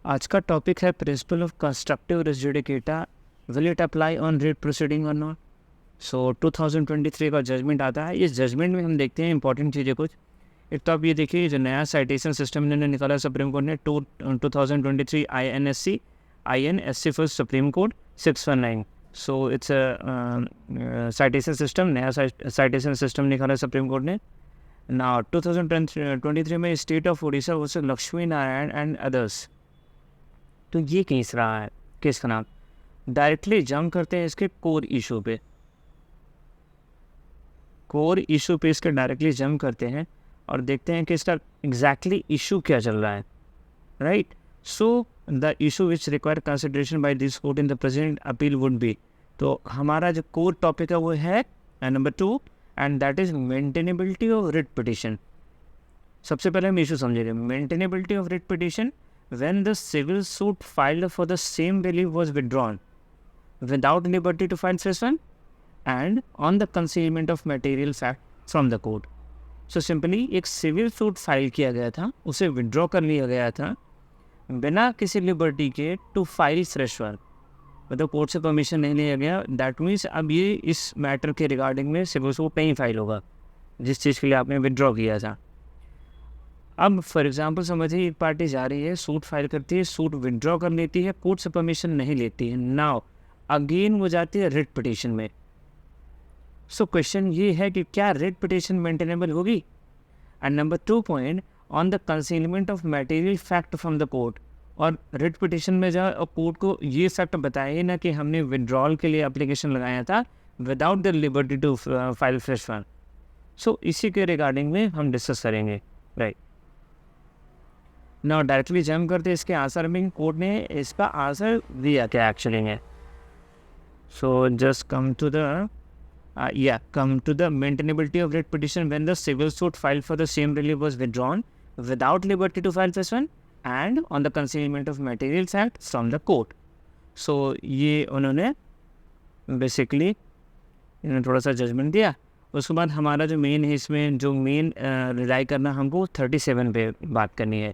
आज का टॉपिक है principle of constructive res judicata, will it apply on writ proceeding और नॉट। सो 2023 का जजमेंट आता है। इस जजमेंट में हम देखते हैं इंपॉर्टेंट चीज़ें कुछ। एक तो आप ये देखिए, जो नया साइटेशन सिस्टम इन्होंने निकाला सुप्रीम कोर्ट ने 2023 INSC for supreme court 619। So it's citation system, नया साइटेशन सिस्टम निकाला सुप्रीम कोर्ट ने। ना 2023 में state of Orissa versus Lakshmi Narayan and others. तो ये केस रहा है, केस का नाम। डायरेक्टली जंप करते हैं इसके कोर इशू पे। कोर इशू पे इसके डायरेक्टली जंप करते हैं और देखते हैं कि इसका एग्जैक्टली इशू क्या चल रहा है, right. So the issue which require consideration by this court in the present appeal would be. तो हमारा जो कोर टॉपिक है वो है number 2, and that is maintainability of writ petition. सबसे पहले हम इशू समझेंगे maintainability of writ petition. When the civil suit filed for the same relief was withdrawn without liberty to file fresh one and on the concealment of material fact from the court. So simply एक civil suit file किया गया था, उसे withdraw कर लिया गया था बिना किसी लिबर्टी के टू फाइल फ्रेश वन, मतलब कोर्ट से परमिशन नहीं लिया गया। दैट मीन्स अब ये इस मैटर के रिगार्डिंग में सिविल सूट नहीं फाइल होगा जिस चीज़ के लिए आपने विड्रॉ किया था। अब फॉर एग्जांपल समझिए, एक पार्टी जा रही है, सूट फाइल करती है, सूट विड्रॉ कर लेती है, कोर्ट से परमिशन नहीं लेती है। नाउ अगेन वो जाती है रिट पिटीशन में। सो क्वेश्चन ये है कि क्या रिट पिटीशन मेंटेनेबल होगी। And number 2 point on the concealment of material fact from the court. और रिट पिटीशन में जाए और कोर्ट को ये फैक्ट बताइए ना कि हमने विड्रॉल के लिए एप्लीकेशन लगाया था without the liberty to file fresh one. So इसी के रिगार्डिंग में हम डिस्कस करेंगे, राइट। ना डायरेक्टली जंप करते इसके आंसर में, कोर्ट ने इसका आंसर दिया क्या एक्चुअली है। So just come to the maintainability of writ petition when the civil suit filed for the same relief was withdrawn without liberty to file first one and on the concealment of material fact from the court. So ये उन्होंने basically इन्होंने थोड़ा सा judgement दिया। उसके बाद हमारा जो मेन है, इसमें जो मेन रिलाई करना हमको 37 पे बात करनी है।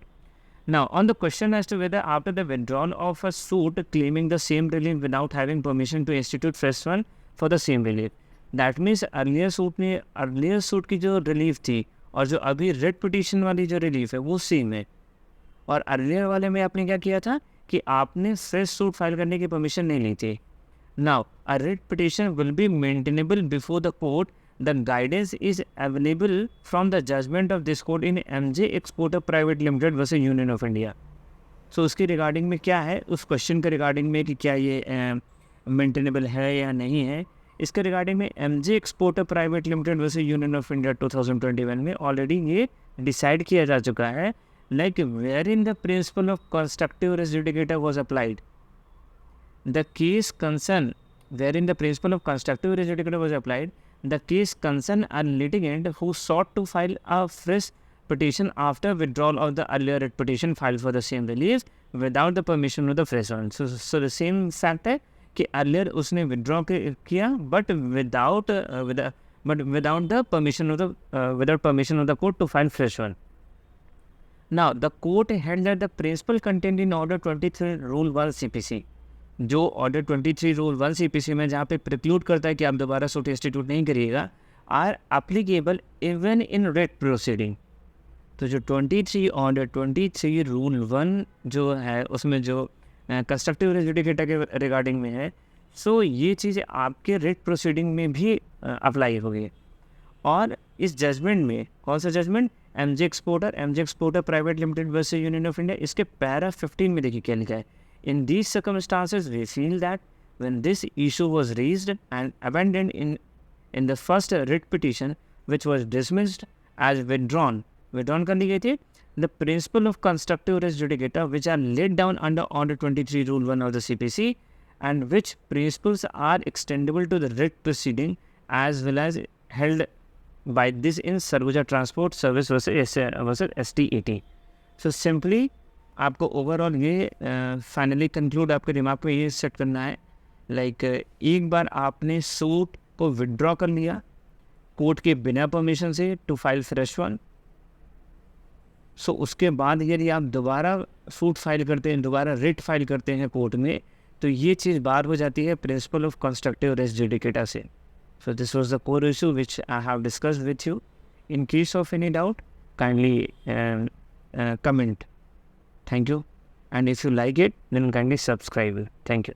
Now, on the question as to whether after the withdrawal of a suit claiming the same relief without having permission to institute fresh one for the same relief, that means earlier suit की जो relief थी और जो अभी writ petition वाली जो relief है वो सेम है। और earlier वाले में आपने क्या किया था कि आपने fresh suit फाइल करने की परमिशन नहीं ली थी। Now, a writ petition will be maintainable before the court. The guidance is available from the judgment of this court in MJ Exporter Private Limited versus Union of India. So उसके regarding में क्या है, उस question के regarding में कि क्या ये मेंटेनेबल है या नहीं है, इसके रिगार्डिंग में MJ exporter private limited versus Union of India 2021 में ऑलरेडी ये डिसाइड किया जा चुका है, like where in the principle of constructive res judicata was applied. The case concern wherein the principle of constructive res judicata was applied, the case concern a litigant who sought to file a fresh petition after withdrawal of the earlier writ petition filed for the same relief without the permission of the fresh one. So the same fact है कि earlier उसने withdraw किया but without the permission of the court to file fresh one. Now the court held that the principle contained in order 23 rule 1 CPC, जो order 23 rule 1 CPC में जहाँ पे preclude करता है कि आप दोबारा सूट इंस्टीट्यूट नहीं करिएगा, are applicable even in writ proceeding. तो जो 23 ऑर्डर 23 रूल 1 जो है उसमें जो कंस्ट्रक्टिव रेस जुडिकेटा के रिगार्डिंग में है, सो ये चीज़ें आपके रिट प्रोसीडिंग में भी अप्लाई होगी। और इस जजमेंट में कौन सा judgment, MJ exporter private limited versus Union of India, इसके पैरा 15 में देखिए क्या लिखा है। In these circumstances, we feel that when this issue was raised and abandoned in the first writ petition, which was dismissed as withdrawn कर दी गई थी, the principle of constructive res judicata, which are laid down under Order 23 Rule 1 of the CPC, and which principles are extendable to the writ proceeding as well as held by this in Sarguja Transport Service versus ST80. So simply आपको overall ये finally conclude आपके दिमाग में ये set करना है, like एक बार आपने सूट को विड्रॉ कर लिया कोर्ट के बिना परमिशन से टू फाइल फ्रेश वन, सो उसके बाद यदि आप दोबारा सूट फाइल करते हैं, दोबारा रिट फाइल करते हैं कोर्ट में, तो ये चीज़ बार हो जाती है principle of constructive res judicata से. So this was the core issue which I have discussed with you. In case of any doubt, kindly comment. Thank you. And if you like it, then kindly subscribe. Thank you.